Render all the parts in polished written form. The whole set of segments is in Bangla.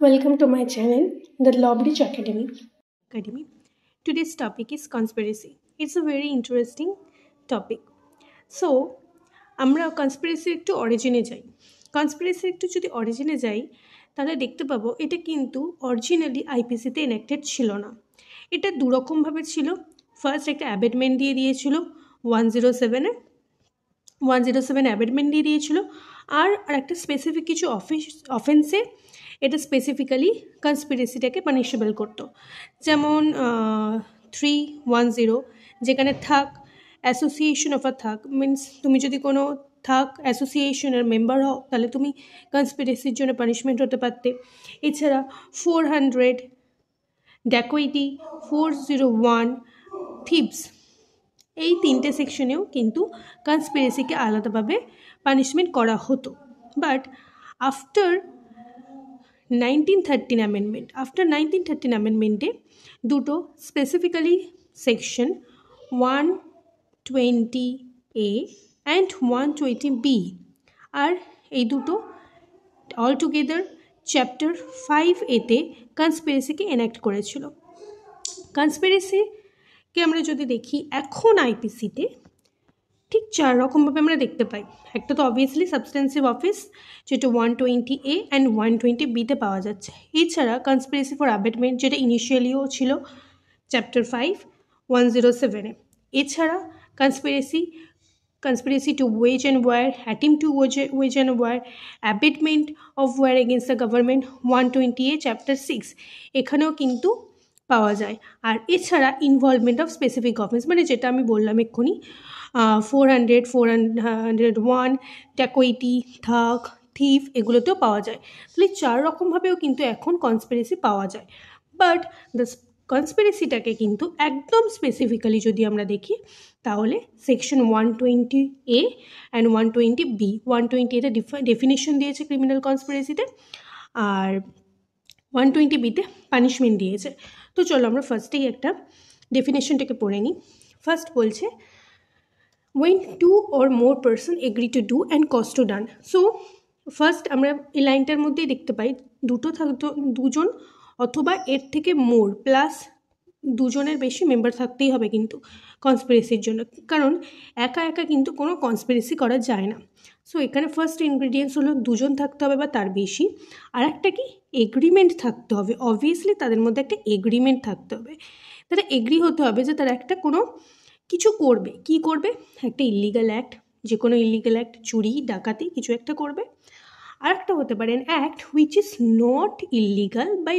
Welcome to my channel, The Lawbridge Academy. Today's topic is conspiracy. It's a very interesting topic. So, আমরা কনস্পিরেসির একটু অরিজিনে যাই। কনস্পিরেসির একটু যদি অরিজিনে যাই তাহলে দেখতে পাবো এটা কিন্তু অরিজিনালি আইপিসিতে এনাক্টেড ছিল না। এটা দুরকমভাবে ছিল। ফার্স্ট একটা অ্যাবেটমেন্ট দিয়ে দিয়েছিল 107-এ 107 অ্যাবেটমেন্ট দিয়ে দিয়েছিল আর একটা স্পেসিফিক কিছু অফেন্সে এটা স্পেসিফিক্যালি কনস্পিরেসিটাকে পানিশেবল করতো। যেমন 310 যেখানে থাক অ্যাসোসিয়েশন অফ আ থাক মিনস তুমি যদি কোনো থাক অ্যাসোসিয়েশনের মেম্বার হও তাহলে তুমি কনস্পিরেসির জন্য পানিশমেন্ট হতে পারতে। এছাড়া 400 ড্যাকোইটি, 401 থিপস, এই তিনটে সেকশনেও কিন্তু কনস্পিরেসিকে আলাদাভাবে পানিশমেন্ট করা হতো। বাট আফটার 1913 অ্যামেন্ডমেন্টে দুটো specifically section 120A and 120B আর এই দুটো অল টুগেদার চ্যাপ্টার 5A-তে কনস্পিরেসিকে এনাক্ট করেছিল। কনস্পিরেসিকে আমরা যদি দেখি এখন আইপিসিতে ঠিক চার রকমভাবে আমরা দেখতে পাই। একটা তো অবভিয়াসলি সাবস্টেন্সিভ অফেন্স যেটা 120A অ্যান্ড 120Bতে পাওয়া যাচ্ছে। এছাড়া কনস্পিরেসি ফর অ্যাবেটমেন্ট যেটা ইনিশিয়ালিও ছিল চ্যাপ্টার 5 107-এ। এছাড়া conspiracy to wage and war, attempt to wage and war, abetment of war against the government 120A chapter 6 এখানেও কিন্তু পাওয়া যায়। আর এছাড়া ইনভলভমেন্ট অফ স্পেসিফিক অফেন্স মানে যেটা আমি বললাম এক্ষুনি 400, 401, ড্যাকোইটি, থাক, থিফ এগুলোতেও পাওয়া যায়। তাহলে চার রকমভাবেও কিন্তু এখন কনস্পিরেসি পাওয়া যায়। বাট দ্য কনস্পিরেসিটাকে কিন্তু একদম স্পেসিফিক্যালি যদি আমরা দেখি তাহলে সেকশন 120A অ্যান্ড 120B, 120A-তে ডেফিনেশন দিয়েছে ক্রিমিনাল কনস্পিরেসিতে আর 120B-তে পানিশমেন্ট দিয়েছে। তো চলো আমরা ফার্স্টেই একটা ডেফিনেশনটাকে পড়ে নিই। ফার্স্ট বলছে when two or more person agree to do and cause to done. So first আমরা এই লাইনটার মধ্যেই দেখতে পাই দুজন অথবা এর থেকে মোর প্লাস দুজনের বেশি মেম্বার থাকতেই হবে কিন্তু কনস্পিরেসির জন্য, কারণ একা একা কিন্তু কোনো কনস্পিরেসি করা যায় না। সো এখানে ফার্স্ট ইনগ্রিডিয়েন্টস হলো দুজন থাকতে হবে বা তার বেশি, আর একটা কি এগ্রিমেন্ট থাকতে হবে। অবভিয়াসলি তাদের মধ্যে একটা এগ্রিমেন্ট থাকতে হবে, তারা এগ্রি হতে হবে যে তারা একটা কোনো কিছু করবে। কি করবে? একটা ইলিগাল অ্যাক্ট, যে কোনো ইলিগাল অ্যাক্ট, চুরি ডাকাতি কিছু একটা করবে। আর একটা হতে পারে an act which is not illegal by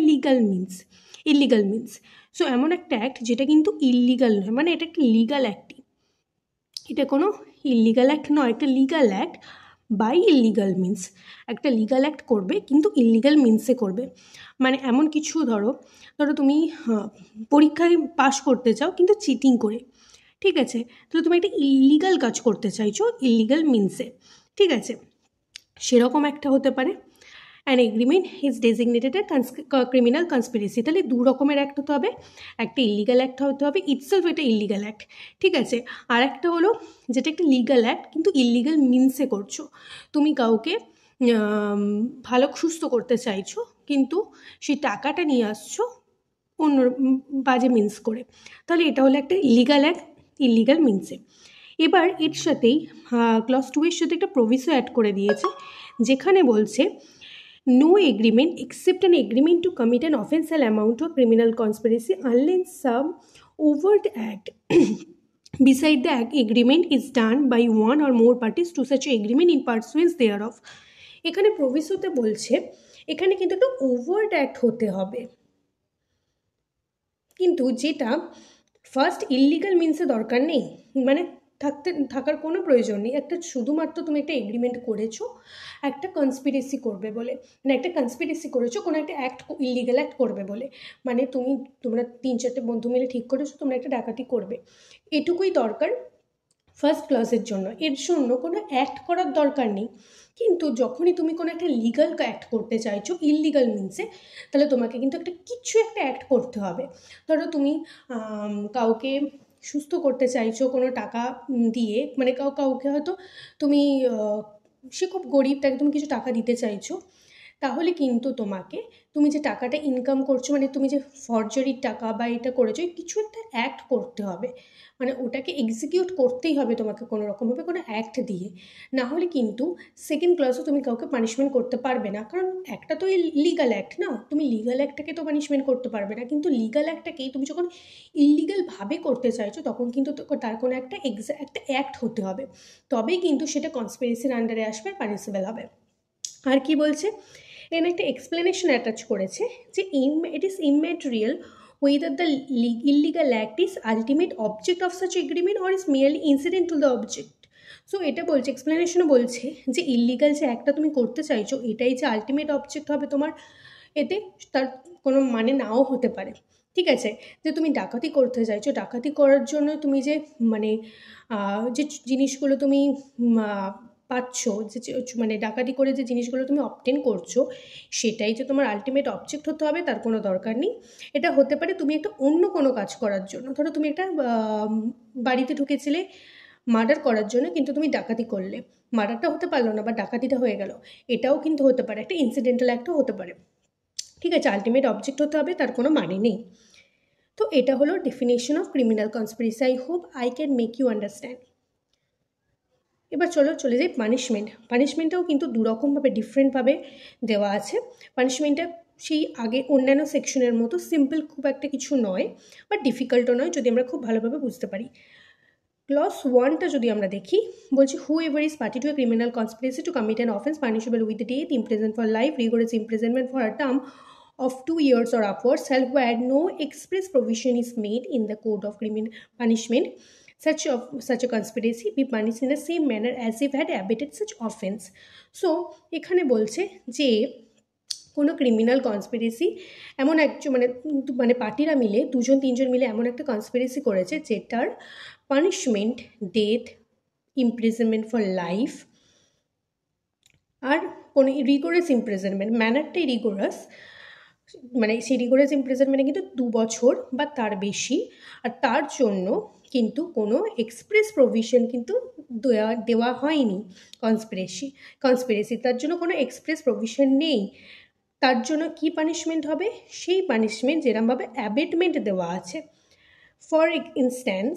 illegal means. So এমন একটা অ্যাক্ট যেটা কিন্তু ইলিগাল নয়, মানে এটা একটা লিগাল অ্যাক্টই, এটা কোনো ইলিগাল অ্যাক্ট নয়, একটা legal act by illegal means. একটা লিগাল অ্যাক্ট করবে কিন্তু ইলিগাল মিনসে করবে। মানে এমন কিছু ধরো তুমি পরীক্ষায় পাশ করতে চাও কিন্তু চিটিং করে, ঠিক আছে, তাহলে তুমি একটা ইলিগাল কাজ করতে চাইছো ইলিগাল মিনসে, ঠিক আছে, সেরকম একটা হতে পারে। An agreement is designated A criminal conspiracy. তাহলে দু রকমের অ্যাক্ট হতে হবে, একটা ইলিগাল অ্যাক্ট হতে হবে, ইটসেলফ এটা ইলিগাল অ্যাক্ট, ঠিক আছে। আর একটা হলো যেটা একটা লিগাল অ্যাক্ট কিন্তু ইলিগাল মিনসে করছো, তুমি কাউকে ভালো সুস্থ করতে চাইছো কিন্তু সেই টাকাটা নিয়ে আসছো অন্য বাজে মিন্স করে, তাহলে এটা হলো একটা লিগাল অ্যাক্ট ইলিগাল মিনসে। এবার এর সাথেই ক্লজ 2 এর সাথে একটা প্রভিসো অ্যাড করে দিয়েছে যেখানে বলছে no agreement except an agreement to commit an offensive amount of criminal conspiracy unless some overt act beside the agreement is done by one or more parties to such agreement in pursuance thereof. এখানে প্রভিসোতে বলছে এখানে কিন্তু একটা ওভার্ট অ্যাক্ট হতে হবে, কিন্তু যেটা ফার্স্ট ইলিগাল মিনসে দরকার নেই, মানে থাকার কোনো প্রয়োজন নেই। একটা শুধুমাত্র তুমি একটা এগ্রিমেন্ট করেছো একটা কনস্পিরেসি করবে বলে, মানে একটা কনস্পিরেসি করেছো কোনো একটা অ্যাক্ট ইলিগাল অ্যাক্ট করবে বলে, মানে তোমরা 3-4টে বন্ধু মিলে ঠিক করেছো তোমরা একটা ডাকাতি করবে, এটুকুই দরকার ফার্স্ট ক্লাসের জন্য। এর জন্য কোনো অ্যাক্ট করার দরকার নেই। কিন্তু যখনই তুমি কোনো একটা লিগাল অ্যাক্ট করতে চাইছো ইললিগাল মিনসে, তাহলে তোমাকে কিন্তু কিছু একটা অ্যাক্ট করতে হবে। ধরো তুমি কাউকে সুস্থ করতে চাইছো কোনো টাকা দিয়ে, মানে কাউকে হয়তো তুমি সে খুব গরিব, তাকে তুমি কিছু টাকা দিতে চাইছো, তাহলে কিন্তু তোমাকে, তুমি যে টাকাটা ইনকাম করছো, মানে তুমি যে ফরজারির টাকা বা এটা করেছো, কিছু একটা অ্যাক্ট করতে হবে, মানে ওটাকে এক্সিকিউট করতেই হবে তোমাকে কোনো রকমভাবে কোনো অ্যাক্ট দিয়ে। না হলে কিন্তু সেকেন্ড ক্লাসও তুমি কাউকে পানিশমেন্ট করতে পারবে না, কারণ একটা তো লিগাল অ্যাক্ট না, তুমি লিগাল অ্যাক্টটাকে তো পানিশমেন্ট করতে পারবে না, কিন্তু লিগাল অ্যাক্টটাকেই তুমি যখন ইললিগালভাবে করতে চাইছো তখন কিন্তু তার কোনো একটা একটা অ্যাক্ট হতে হবে, তবেই কিন্তু সেটা কনস্পিরেসির আন্ডারে আসবে, পানিশেবল হবে। আর কি বলছে, এখানে একটা এক্সপ্লেনেশন অ্যাটাচ করেছে যে it is immaterial whether the illegal act is ultimate object of such agreement or is merely incident to the object. So এটা বলছে, এক্সপ্লেনেশনও বলছে যে ইললিগাল যে একটা তুমি করতে চাইছো এটাই যে আলটিমেট অবজেক্ট হবে তোমার এতে, তার কোনো মানে নাও হতে পারে। ঠিক আছে, যে তুমি ডাকাতি করতে চাইছো, ডাকাতি করার জন্য তুমি যে মানে যে জিনিসগুলো তুমি পাচ্ছ, যে মানে ডাকাতি করে যে জিনিসগুলো তুমি অবটেন করছো সেটাই যে তোমার আলটিমেট অবজেক্ট হতে হবে তার কোনো দরকার নেই। এটা হতে পারে তুমি একটা অন্য কোনো কাজ করার জন্য, ধরো তুমি একটা বাড়িতে ঢুকেছিলে মার্ডার করার জন্য, কিন্তু তুমি ডাকাতি করলে, মার্ডারটা হতে পারলো না বা ডাকাতিটা হয়ে গেল, এটাও কিন্তু হতে পারে, একটা ইনসিডেন্টাল অ্যাক্টও হতে পারে। ঠিক আছে, আলটিমেট অবজেক্ট হতে হবে তার কোনো মানে নেই। তো এটা হলো definition of criminal conspiracy. I hope I can make you understand. এবার চলে যাই পানিশমেন্ট। পানিশমেন্টটাও কিন্তু দুরকমভাবে ডিফারেন্টভাবে দেওয়া আছে। পানিশমেন্টটা সেই আগে অন্যান্য সেকশনের মতো সিম্পল খুব একটা কিছু নয়, বা ডিফিকাল্টও নয় যদি আমরা খুব ভালোভাবে বুঝতে পারি। ক্লজ 1টা যদি আমরা দেখি, বলছি whoever is party to a criminal conspiracy to commit an offence punishable with death, imprisonment for life, rigorous imprisonment for a term of 2 years or upwards, shall where no express provision is made in the code of criminal punishment such a conspiracy be punished in the same manner as if had abetted such offense. So এখানে বলছে যে কোনো ক্রিমিনাল কনস্পিরেসি এমন একজন মানে পার্টিরা মিলে 2-3জন মিলে এমন একটা কনস্পিরেসি করেছে যেটার punishment death, imprisonment for life, আর কোনো রিগোরাস ইমপ্রিজনমেন্ট, ম্যানারটাই রিগোরাস, মানে সেই রিগোরাস ইমপ্রিজনমেন্টে কিন্তু 2 বছর বা তার বেশি, আর তার জন্য কিন্তু কোনো এক্সপ্রেস প্রভিশন কিন্তু দেওয়া হয়নি কনস্পিরেসি, তার জন্য কোনো এক্সপ্রেস প্রভিশন নেই। তার জন্য কি পানিশমেন্ট হবে, সেই পানিশমেন্ট যেরকমভাবে অ্যাবেটমেন্ট দেওয়া আছে। For instance,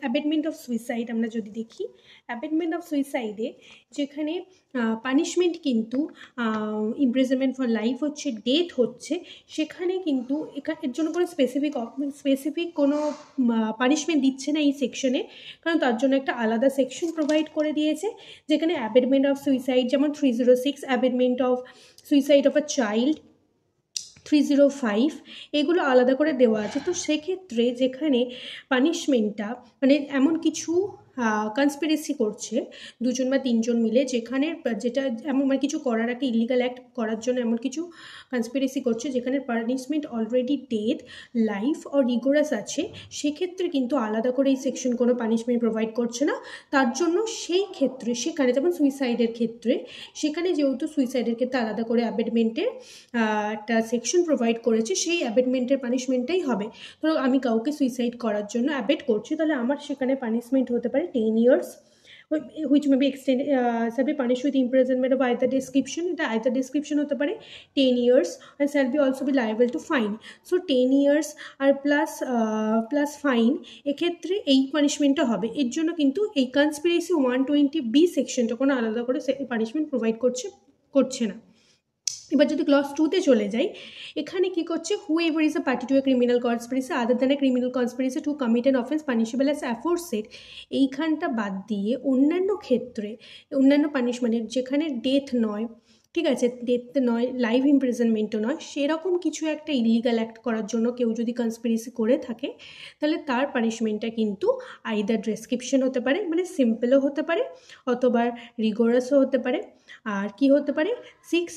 abetment of suicide আমরা যদি দেখি, অ্যাবেটমেন্ট অফ সুইসাইডে যেখানে পানিশমেন্ট কিন্তু ইমপ্রিজনমেন্ট ফর লাইফ হচ্ছে, ডেথ হচ্ছে, সেখানে কিন্তু এর জন্য কোনো স্পেসিফিক কোনো পানিশমেন্ট দিচ্ছে না এই সেকশনে, কারণ তার জন্য একটা আলাদা সেকশন প্রোভাইড করে দিয়েছে যেখানে অ্যাবেটমেন্ট অফ সুইসাইড, যেমন 306 abetment of suicide of a child, 305 এগুলো আলাদা করে দেওয়া আছে। তো সেক্ষেত্রে যেখানে পানিশমেন্টটা মানে এমন কিছু কনস্পিরেসি করছে 2জন বা 3জন মিলে, যেখানে যেটা এমন মানে কিছু করার একটা ইলিগাল অ্যাক্ট করার জন্য এমন কিছু কনস্পিরেসি করছে যেখানে পানিশমেন্ট অলরেডি ডেথ, লাইফ ও রিগোরাস আছে, সেক্ষেত্রে কিন্তু আলাদা করে এই সেকশন কোনো পানিশমেন্ট প্রোভাইড করছে না। তার জন্য সেই ক্ষেত্রে সেখানে যেমন সুইসাইডের ক্ষেত্রে, সেখানে যেহেতু সুইসাইডের ক্ষেত্রে আলাদা করে অ্যাবেটমেন্টের একটা সেকশন প্রোভাইড করেছে, সেই অ্যাবেটমেন্টের পানিশমেন্টটাই হবে। ধরো আমি কাউকে সুইসাইড করার জন্য অ্যাবেট করছি, তাহলে আমার সেখানে পানিশমেন্ট হতে পারে 10 years, which may be extended shall be punished with imprisonment of either description, এটা either description হতে পারে 10 years, and shall be also be liable to fine. So 10 years R plus fine, এক্ষেত্রে এই পানিশমেন্টটা হবে। এর জন্য কিন্তু এই কনস্পিরেসি 120B সেকশনটা কোনো আলাদা করে পানিশমেন্ট প্রোভাইড করছে না। এবার যদি ক্লজ 2তে চলে যাই, এখানে কি করছে, whoever is a party to a criminal conspiracy other than a criminal conspiracy to commit an offence punishable as aforesaid, এইখানটা বাদ দিয়ে অন্যান্য ক্ষেত্রে, অন্যান্য পানিশমেন্টের যেখানে ডেথ নয়, ঠিক আছে, ডেথ নয়, লাইফ ইমপ্রিজনমেন্টও নয়, সেরকম কিছু একটা ইলিগাল অ্যাক্ট করার জন্য কেউ যদি কনস্পিরেসি করে থাকে, তাহলে তার পানিশমেন্টটা কিন্তু আইদার ডেসক্রিপশন হতে পারে, মানে সিম্পলও হতে পারে, অথবা রিগোরাসও হতে পারে, আর কি হতে পারে 6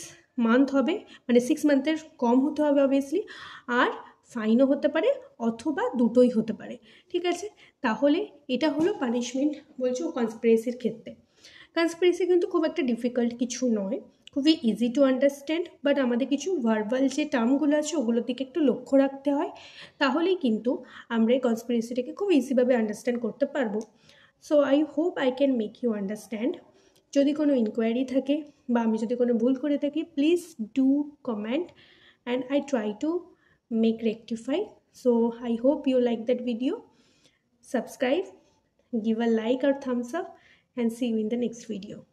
month হবে, মানে 6 monthের কম হতে হবে অবভিয়াসলি, আর ফাইনও হতে পারে, অথবা দুটোই হতে পারে। ঠিক আছে, তাহলে এটা হলো পানিশমেন্ট বলছো কনস্পিরেসির ক্ষেত্রে। কনস্পিরেসি কিন্তু খুব একটা ডিফিকাল্ট কিছু নয়, খুবই ইজি টু আন্ডারস্ট্যান্ড, বাট আমাদের কিছু ভার্বাল যে টার্মগুলো আছে ওগুলোর দিকে একটু লক্ষ্য রাখতে হয়, তাহলেই কিন্তু আমরা এই কনস্পিরেসিটাকে খুব ইজিভাবে আন্ডারস্ট্যান্ড করতে পারবো। So I hope I can make you understand. যদি কোনো ইনকোয়ারি থাকে বা আমি যদি কোনো ভুল করে থাকি, please do comment and I try to make rectify. So I hope you like that video. Subscribe, give a like or thumbs up, and see you in the next video.